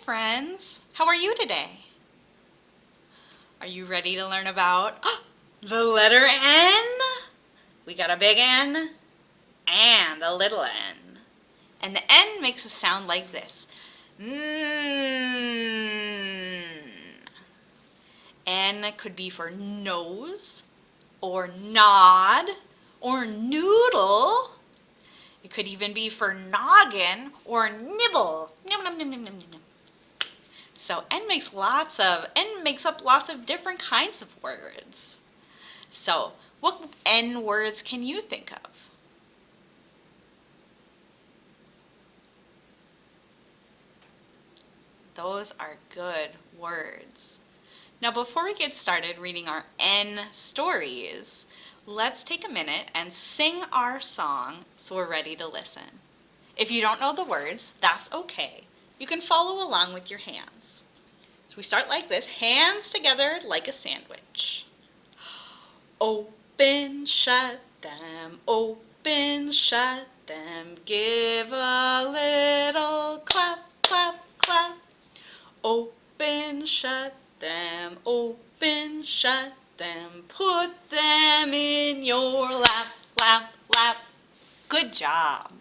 friends. How are you today? Are you ready to learn about the letter N? We got a big N and a little n. And the N makes a sound like this. N could be for nose, or nod, or noodle. It could even be for noggin or nibble. Nom, nom, nom, nom, nom, nom. So N makes up lots of different kinds of words. So what N words can you think of? Those are good words. Now before we get started reading our N stories, let's take a minute and sing our song so we're ready to listen. If you don't know the words, that's okay. You can follow along with your hands. So we start like this, hands together like a sandwich. Open, shut them, open, shut them, give a little clap, clap, clap. Open, shut them, open, shut them, put them in your lap, lap, lap. Good job.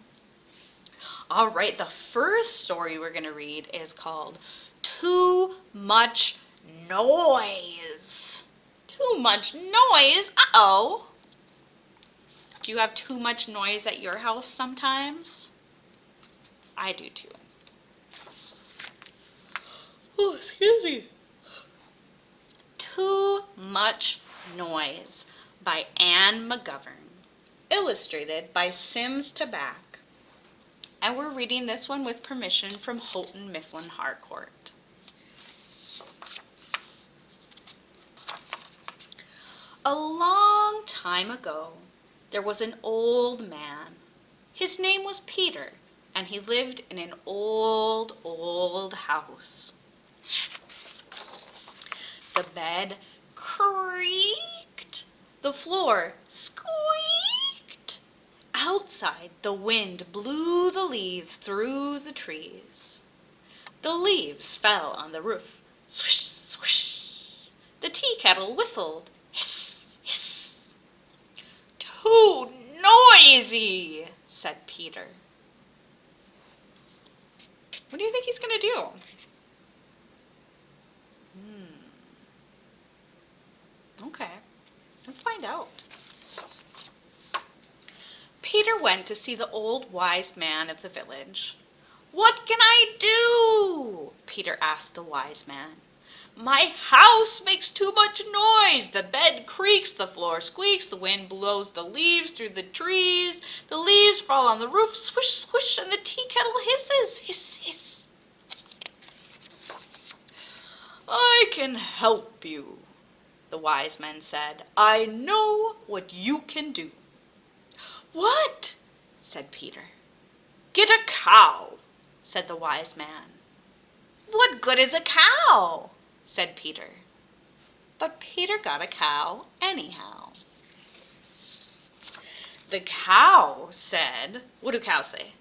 All right, the first story we're going to read is called Too Much Noise. Too much noise? Uh-oh. Do you have too much noise at your house sometimes? I do too. Oh, excuse me. Too Much Noise by Anne McGovern. Illustrated by Sims Tabac. And we're reading this one with permission from Houghton Mifflin Harcourt. A long time ago, there was an old man. His name was Peter, and he lived in an old, old house. The bed creaked, the floor squeaked. Outside, the wind blew the leaves through the trees. The leaves fell on the roof. Swish, swish. The tea kettle whistled. Hiss, hiss. Too noisy, said Peter. What do you think he's going to do? Okay, let's find out. Peter went to see the old wise man of the village. "What can I do?" Peter asked the wise man. "My house makes too much noise. The bed creaks, the floor squeaks, the wind blows the leaves through the trees. The leaves fall on the roof, swish, swish, and the tea kettle hisses, hiss, hiss." "I can help you," the wise man said. "I know what you can do." "What?" said Peter. "Get a cow," said the wise man. "What good is a cow?" said Peter. But Peter got a cow anyhow. The cow said, what do cows say?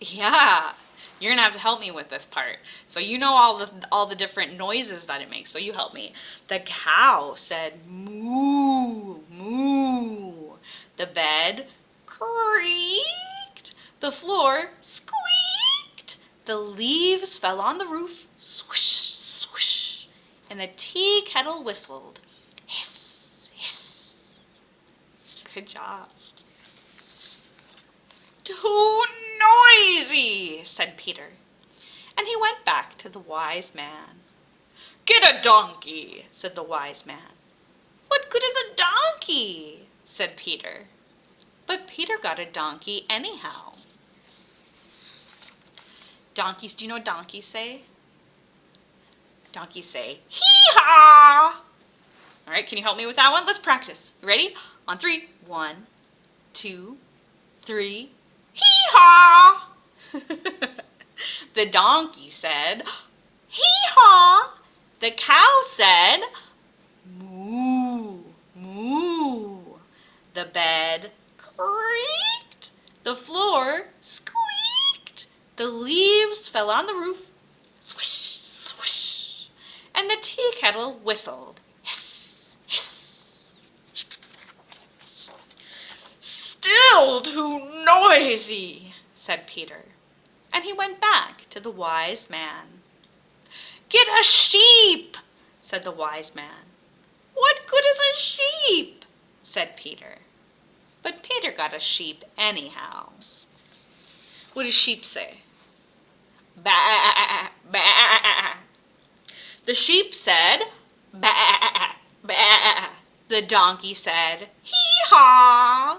Yeah, you're going to have to help me with this part. So you know all the different noises that it makes, so you help me. The cow said, moo, moo. The bed creaked. The floor squeaked. The leaves fell on the roof, swish, swish. And the tea kettle whistled, hiss, hiss. Good job. "Too noisy," said Peter. And he went back to the wise man. "Get a donkey," said the wise man. "What good is a donkey?" said Peter. But Peter got a donkey anyhow. Donkeys, do you know what donkeys say? Donkeys say, hee-haw! All right, can you help me with that one? Let's practice. You ready? On 3. 1, 2, 3. Hee-haw! The donkey said, hee-haw! The cow said, moo, moo. The bed creaked. The floor squeaked. The leaves fell on the roof, swish, swish, and the tea kettle whistled, hiss, hiss. "Still too noisy," said Peter, and he went back to the wise man. "Get a sheep," said the wise man. "What good is a sheep?" said Peter. But Peter got a sheep anyhow. What do sheep say? Ba, ba. The sheep said, ba, ba. The donkey said, hee-haw.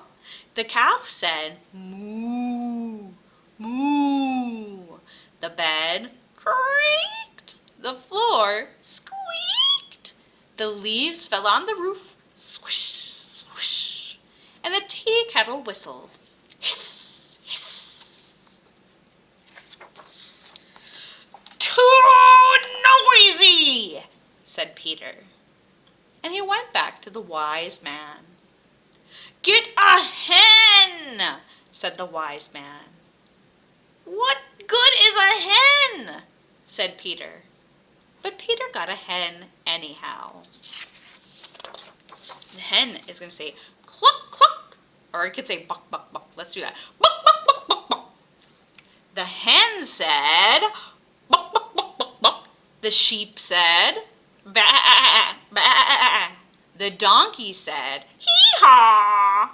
The cow said, moo, moo. The bed creaked. The floor squeaked. The leaves fell on the roof, swish, swish. And the tea kettle whistled, hiss, hiss. "Too noisy," said Peter, and he went back to the wise man. "Get a hen," said the wise man. "What good is a hen?" said Peter. But Peter got a hen anyhow. The hen is going to say cluck, cluck, or it could say buck, buck, buck. Let's do that. Buck, buck, buck, buck, buck. The hen said buck, buck, buck, buck, buck. The sheep said ba, ba. The donkey said hee-haw.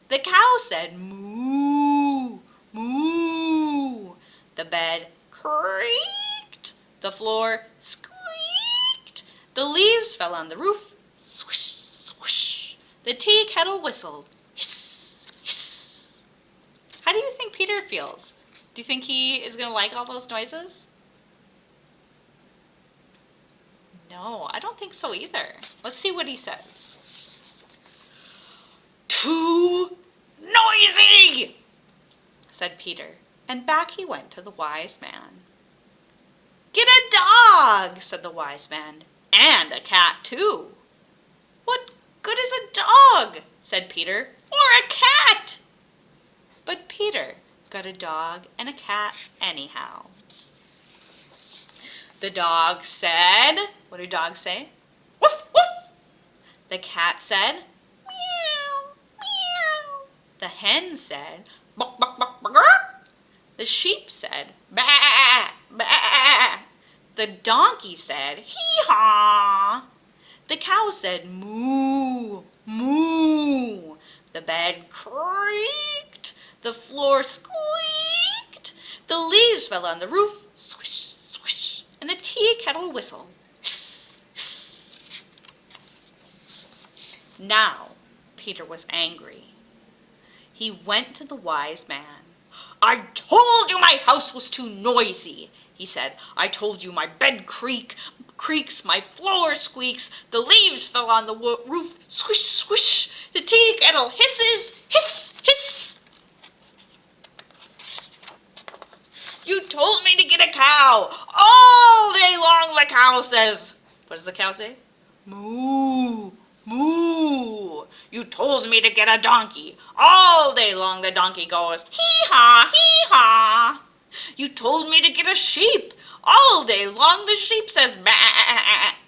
The cow said moo, moo. The bed creaked. The floor squeaked. The leaves fell on the roof, swish, swish. The tea kettle whistled, hiss, hiss. How do you think Peter feels? Do you think he is going to like all those noises? No, I don't think so either. Let's see what he says. "Too noisy," said Peter, and back he went to the wise man. "Get a dog," said the wise man, "and a cat too." "What good is a dog?" said Peter, "or a cat?" But Peter got a dog and a cat anyhow. The dog said, what do dogs say? Woof, woof. The cat said, meow, meow. The hen said, buck, buck, buck, buck, buck. The sheep said, ba, ba. The donkey said, hee-haw. The cow said, moo, moo. The bed creaked. The floor squeaked. The leaves fell on the roof, swish, swish. And the tea kettle whistled, hiss, hiss. Now Peter was angry. He went to the wise man. "I told you my house was too noisy," he said. "I told you my bed creaks, my floor squeaks, the leaves fell on the roof, swish, swish, the tea kettle hisses, hiss, hiss. You told me to get a cow. All day long the cow says," what does the cow say? "Moo, moo." "You told me to get a donkey. All day long the donkey goes, hee-haw, hee-haw." "You told me to get a sheep. All day long the sheep says, ba,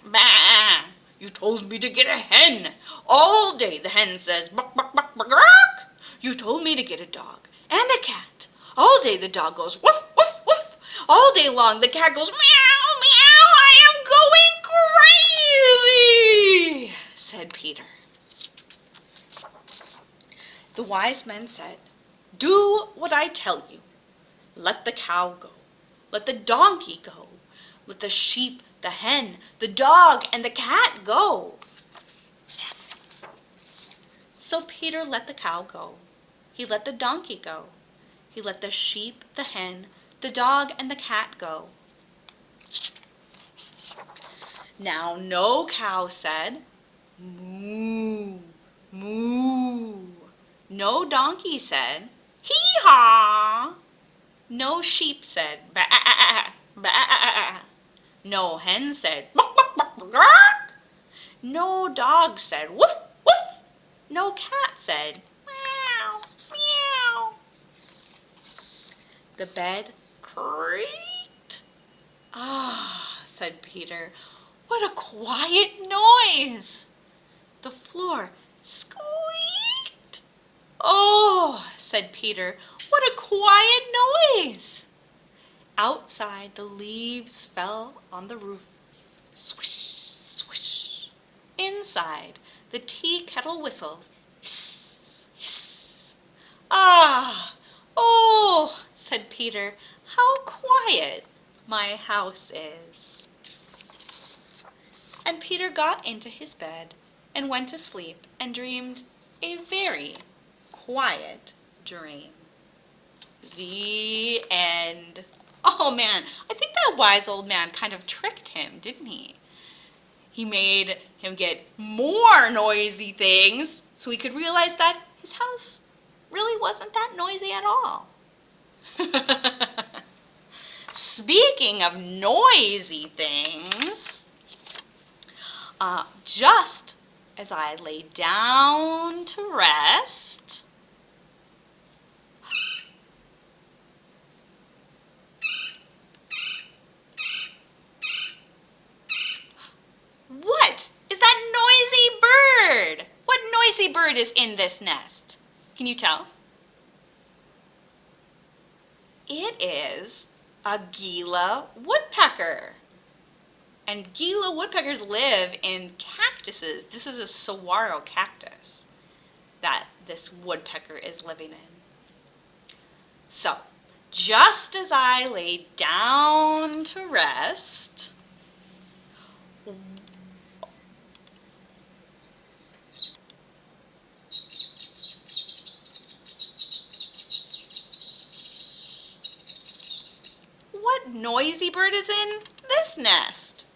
ba." "You told me to get a hen. All day the hen says, buck, buck, buck, buck, buck." "You told me to get a dog and a cat. All day the dog goes, woof, woof, woof. All day long the cat goes, meow, meow. I am going crazy," said Peter. The wise men said, "Do what I tell you. Let the cow go. Let the donkey go. Let the sheep, the hen, the dog, and the cat go." So Peter let the cow go. He let the donkey go. He let the sheep, the hen, the dog, and the cat go. Now no cow said, moo, moo. No donkey said, hee-haw. No sheep said, ba, ba. No hen said, buck, buck, buck, buck. No dog said, woof, woof. No cat said, meow, meow. The bed creaked. "Ah," said Peter, "what a quiet noise!" The floor squeaked. "Oh," said Peter, "what a quiet noise!" Outside, the leaves fell on the roof. Swish, swish. Inside, the tea kettle whistled. Hiss, hiss. "Ah, oh," said Peter, "how quiet my house is." And Peter got into his bed and went to sleep and dreamed a very quiet dream. The end. Oh man, I think that wise old man kind of tricked him, didn't he? He made him get more noisy things so he could realize that his house really wasn't that noisy at all. Speaking of noisy things, just as I lay down to rest, what is that noisy bird? What noisy bird is in this nest? Can you tell? It is a Gila woodpecker. And Gila woodpeckers live in cactuses. This is a saguaro cactus that this woodpecker is living in. So, just as I lay down to rest, what noisy bird is in this nest?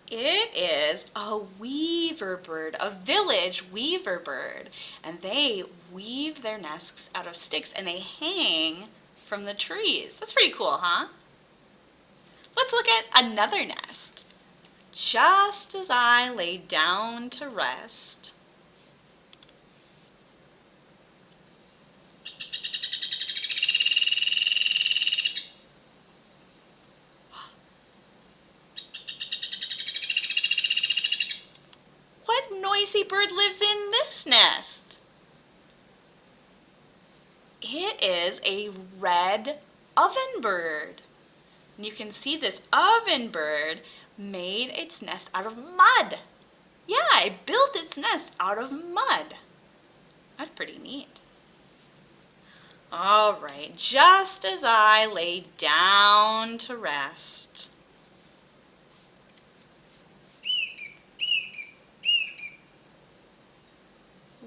It is a weaver bird, a village weaver bird. And they weave their nests out of sticks and they hang from the trees. That's pretty cool, huh? Let's look at another nest. Just as I lay down to rest, what noisy bird lives in this nest? It is a red ovenbird. And you can see this ovenbird made its nest out of mud. Yeah, it built its nest out of mud. That's pretty neat. All right, just as I lay down to rest,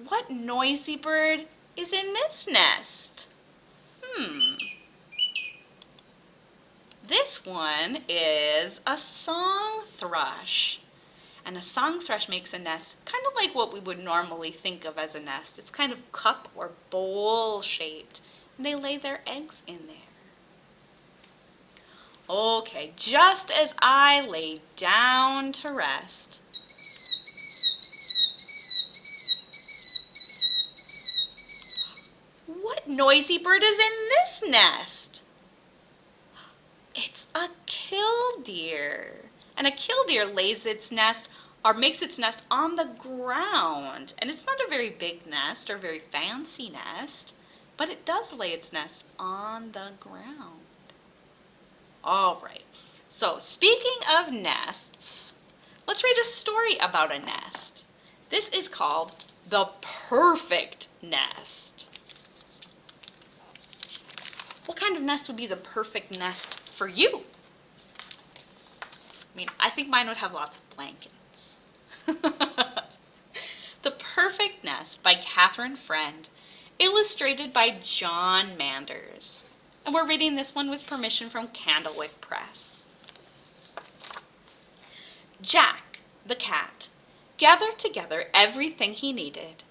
what noisy bird is in this nest? This one is a song thrush. And a song thrush makes a nest kind of like what we would normally think of as a nest. It's kind of cup or bowl shaped. And they lay their eggs in there. Okay, just as I lay down to rest, what noisy bird is in this nest? It's a killdeer. And a killdeer lays its nest or makes its nest on the ground. And it's not a very big nest or very fancy nest, but it does lay its nest on the ground. All right, so speaking of nests, let's read a story about a nest. This is called The Perfect Nest. What kind of nest would be the perfect nest for you? I mean, I think mine would have lots of blankets. The Perfect Nest by Catherine Friend, illustrated by John Manders. And we're reading this one with permission from Candlewick Press. Jack, the cat, gathered together everything he needed,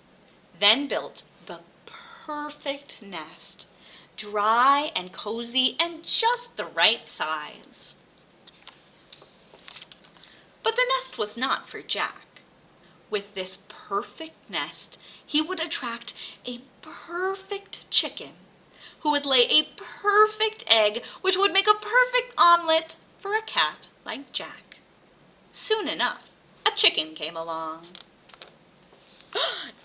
then built the perfect nest, dry and cozy and just the right size. But the nest was not for Jack. With this perfect nest, he would attract a perfect chicken who would lay a perfect egg which would make a perfect omelet for a cat like Jack. Soon enough, a chicken came along.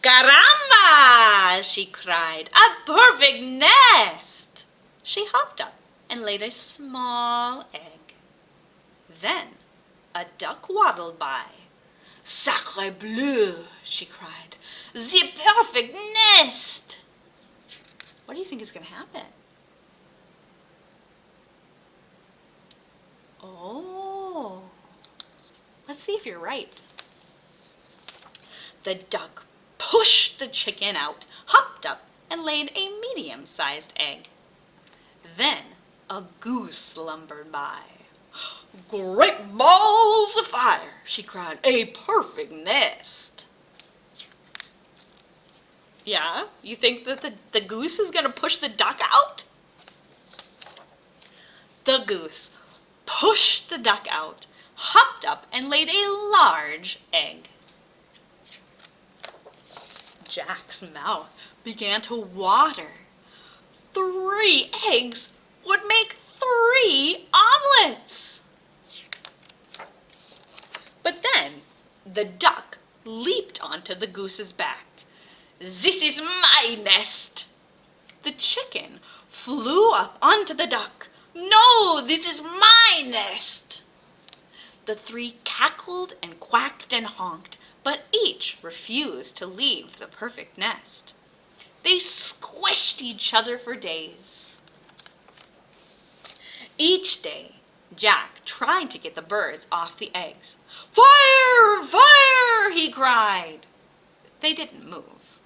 "Caramba!" she cried. "A perfect nest!" She hopped up and laid a small egg. Then a duck waddled by. "Sacre bleu!" she cried. "The perfect nest!" What do you think is going to happen? Oh, let's see if you're right. The duck pushed the chicken out, hopped up, and laid a medium-sized egg. Then a goose lumbered by. "Great balls of fire!" she cried. "A perfect nest!" Yeah, you think that the goose is going to push the duck out? The goose pushed the duck out, hopped up, and laid a large egg. Jack's mouth began to water. 3 eggs would make 3 omelets. But then the duck leaped onto the goose's back. "This is my nest!" The chicken flew up onto the duck. "No, this is my nest!" The 3 cackled and quacked and honked, but each refused to leave the perfect nest. They squished each other for days. Each day, Jack tried to get the birds off the eggs. "Fire! Fire!" he cried. They didn't move.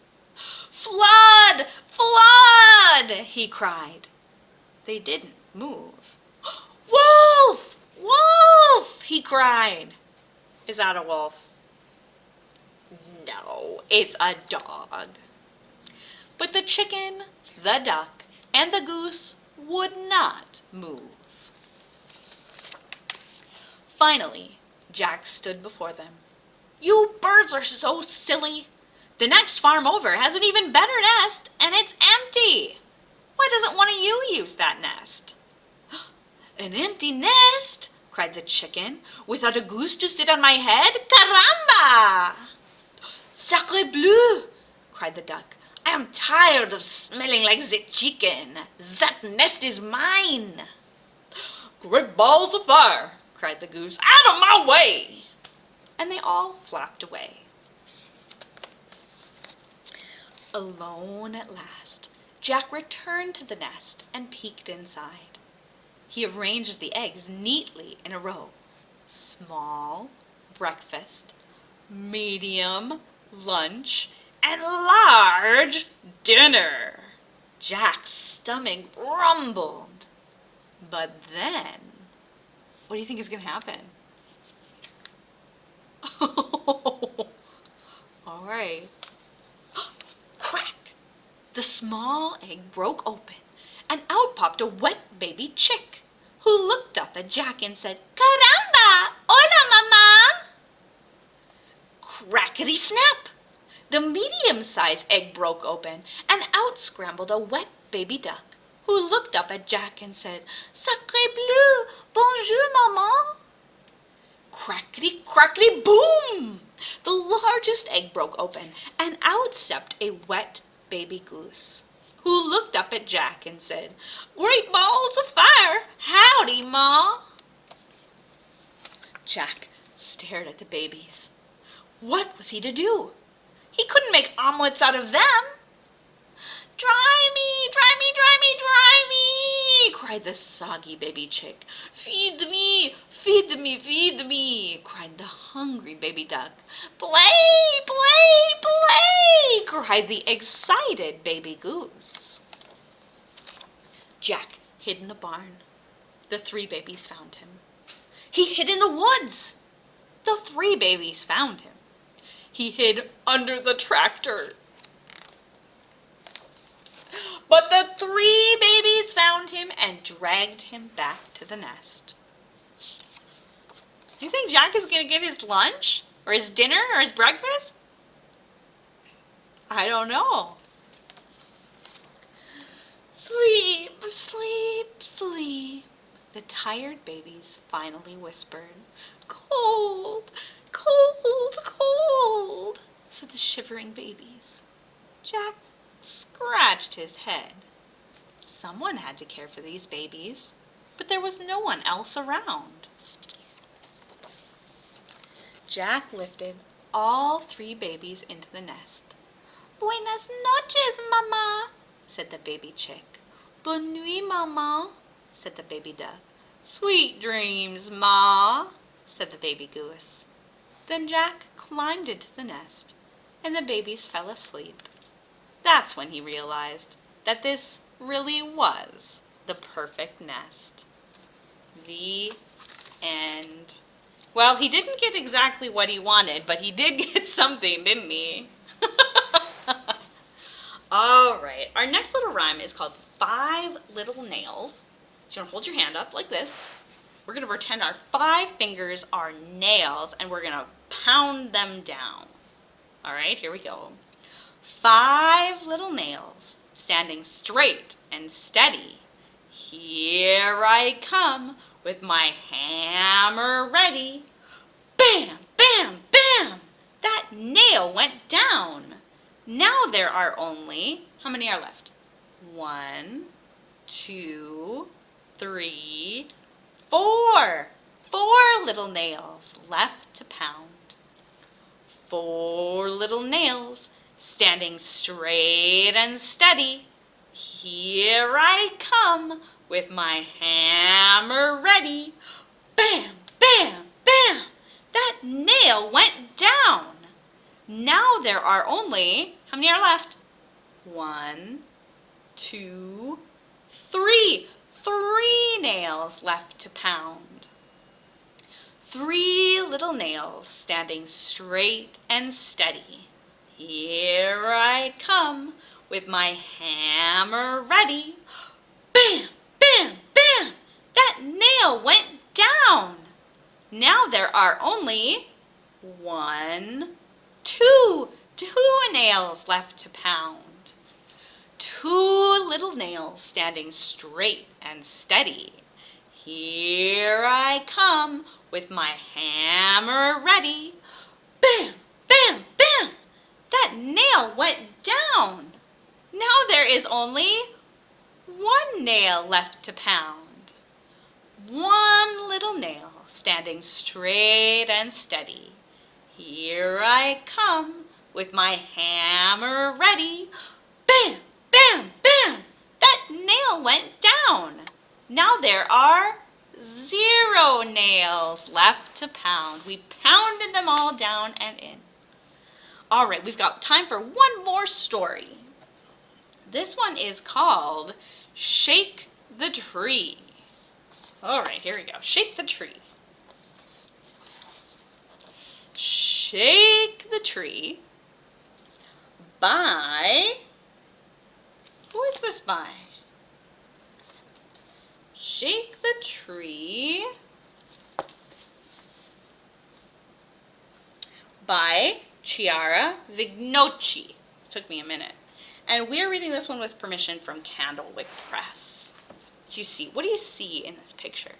"Flood! Flood!" he cried. They didn't move. "Wolf! Wolf!" he cried. Is that a wolf? No, it's a dog. But the chicken, the duck, and the goose would not move. Finally, Jack stood before them. "You birds are so silly. The next farm over has an even better nest, and it's empty. Why doesn't one of you use that nest?" "An empty nest?" cried the chicken, "without a goose to sit on my head? Caramba!" "Sacre bleu!" cried the duck. "I am tired of smelling like the chicken. That nest is mine." "Great balls of fire!" cried the goose. "Out of my way!" And they all flapped away. Alone at last, Jack returned to the nest and peeked inside. He arranged the eggs neatly in a row. Small, breakfast, medium, lunch, and large dinner. Jack's stomach rumbled. But then, what do you think is going to happen? All right. Crack! The small egg broke open, and out popped a wet baby chick, who looked up at Jack and said, "Caramba! Hola, Mama!" Crackety-snap! The medium-sized egg broke open, and out scrambled a wet baby duck, who looked up at Jack and said, "Sacre bleu! Bonjour, Maman!" Crackety-crackety-boom! The largest egg broke open, and out stepped a wet baby goose, who looked up at Jack and said, "Great balls of fire! Howdy, Ma!" Jack stared at the babies. What was he to do? He couldn't make omelets out of them. "Dry me, dry me, dry me, dry me!" cried the soggy baby chick. "Feed me, feed me, feed me!" cried the hungry baby duck. "Play, play, play!" cried the excited baby goose. Jack hid in the barn. The 3 babies found him. He hid in the woods. The 3 babies found him. He hid under the tractor. But the 3 babies found him and dragged him back to the nest. Do you think Jack is going to get his lunch? Or his dinner? Or his breakfast? I don't know. Sleep, sleep, sleep, the tired babies finally whispered. Cold, cold, cold, said the shivering babies. Jack scratched his head. Someone had to care for these babies, but there was no one else around. Jack lifted all 3 babies into the nest. Buenas noches, Mama, said the baby chick. Bonne nuit, Mama, said the baby duck. Sweet dreams, Ma, said the baby goose. Then Jack climbed into the nest, and the babies fell asleep. That's when he realized that this really was the perfect nest. The end. Well, he didn't get exactly what he wanted, but he did get something, didn't he? All right, our next little rhyme is called 5 Little Nails. So you're gonna hold your hand up like this. We're gonna pretend our 5 fingers are nails and we're gonna pound them down. All right, here we go. 5 little nails standing straight and steady. Here I come with my hammer ready. Bam, bam, bam! That nail went down. Now there are only, how many are left? 1, 2, 3, 4. 4 little nails left to pound. 4 little nails standing straight and steady. Here I come with my hammer ready. Bam, bam, bam! That nail went down. Now there are only, how many are left? 1, 2, 3. 3 nails left to pound. 3 little nails standing straight and steady. Here I come with my hammer ready. Bam, bam, bam! That nail went down. Now there are only 1, 2 nails left to pound. 2 little nails standing straight and steady. Here I come with my hammer ready. Bam, bam, bam! That nail went down. Now there is only 1 nail left to pound. 1 little nail standing straight and steady. Here I come with my hammer ready. Bam, bam, bam! That nail went down. Now there are 0 nails left to pound. We pounded them all down and in. All right, we've got time for one more story. This one is called Shake the Tree. All right, here we go. Shake the tree. Shake the Tree by, who is this by? Shake the Tree by Chiara Vignocchi. Took me a minute. And we're reading this one with permission from Candlewick Press. So you see, what do you see in this picture?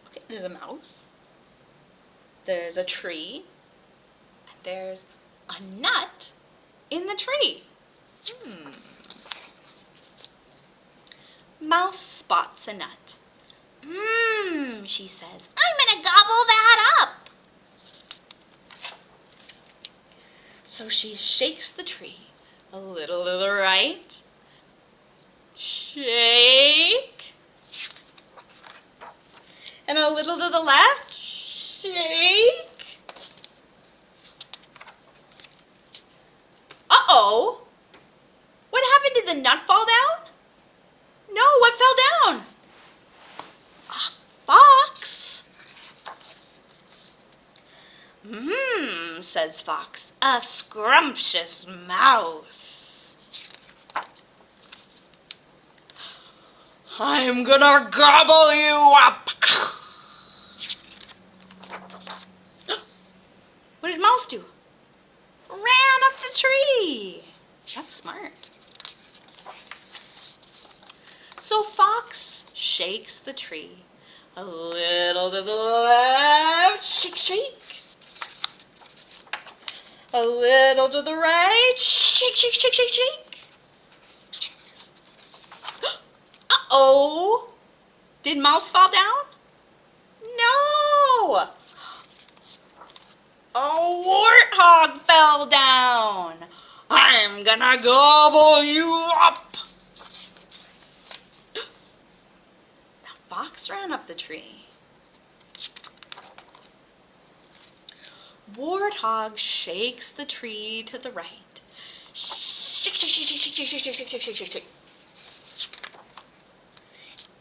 Okay, there's a mouse. There's a tree. And there's a nut in the tree. Mouse spots a nut. She says, I'm gonna gobble that up. So she shakes the tree a little to the right. Shake. And a little to the left. Shake. Uh-oh. What happened? Did the nut fall down? No, what fell down? A fox. Says Fox, a scrumptious mouse. I'm gonna gobble you up. What did Mouse do? Ran up the tree. That's smart. So Fox shakes the tree. A little to the left, shake, shake. A little to the right, shake, shake, shake, shake, shake. Uh-oh! Did Mouse fall down? No! A warthog fell down. I'm gonna gobble you up. The fox ran up the tree. Warthog shakes the tree to the right. Shake, shake, shake, shake, shake, shake, shake, shake, shake, shake, shake, shake.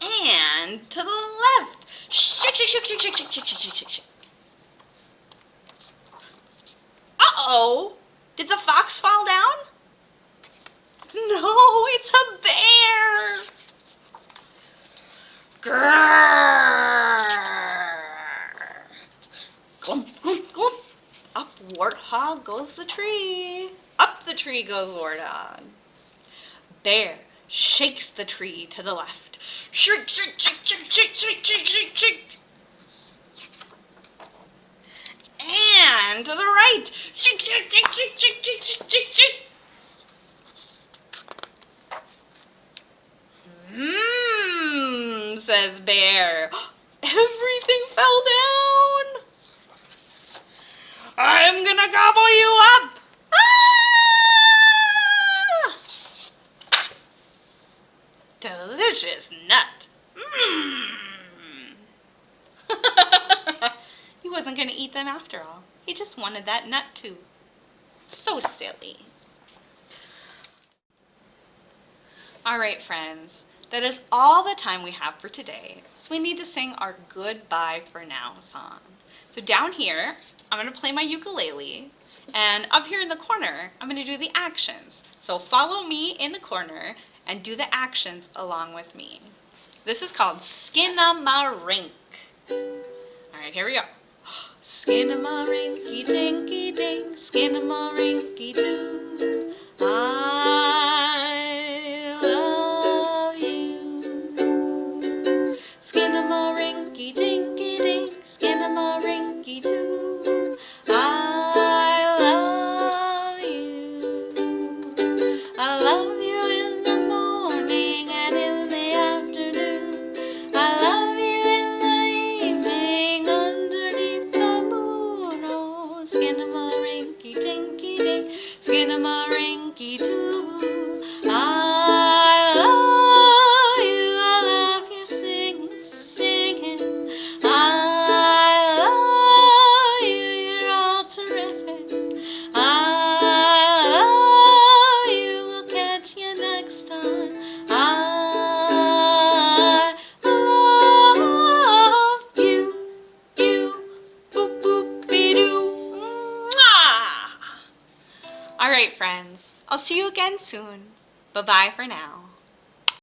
And to the left. Shake, shake, shake, shake, shake, shake, shake, shake, shake, shake. Uh-oh! Did the fox fall down? No, it's a bear! Grrr! Glump, glump, glump. Up Warthog goes the tree. Up the tree goes Warthog. Bear shakes the tree to the left. Shake, shake, shake, shake, shake, shake, shake, shake, shake. And to the right. Shake, shake, shake, shake, shake, shake, shake, shake, shake. Says Bear. Everything fell down. I'm gonna gobble you up. Ah! Delicious nut. He wasn't gonna eat them after all. He just wanted that nut too. So silly. All right, friends. That is all the time we have for today, so we need to sing our Goodbye for Now song. So down here, I'm going to play my ukulele, and up here in the corner, I'm going to do the actions. So follow me in the corner and do the actions along with me. This is called Skin-a-ma-rink. All right, here we go. Skin-a-ma-rinky-dinky-dink, skin-a-ma-rinky-doo. I love you. Skin-a-ma-rinky-dinky-dink, skin-a-ma-rinky-doo. I love you. I love you in the morning and in the afternoon. I love you in the evening underneath the moon. Oh, skin-a-ma-rinky-dinky-dink, skin-a-ma-rinky-doo. I love you singing, singing. I love you, you're all terrific. I love you, we'll catch you next time. I love you, boop boop be doo. Mwah! All right, friends, I'll see you again soon. Bye-bye for now.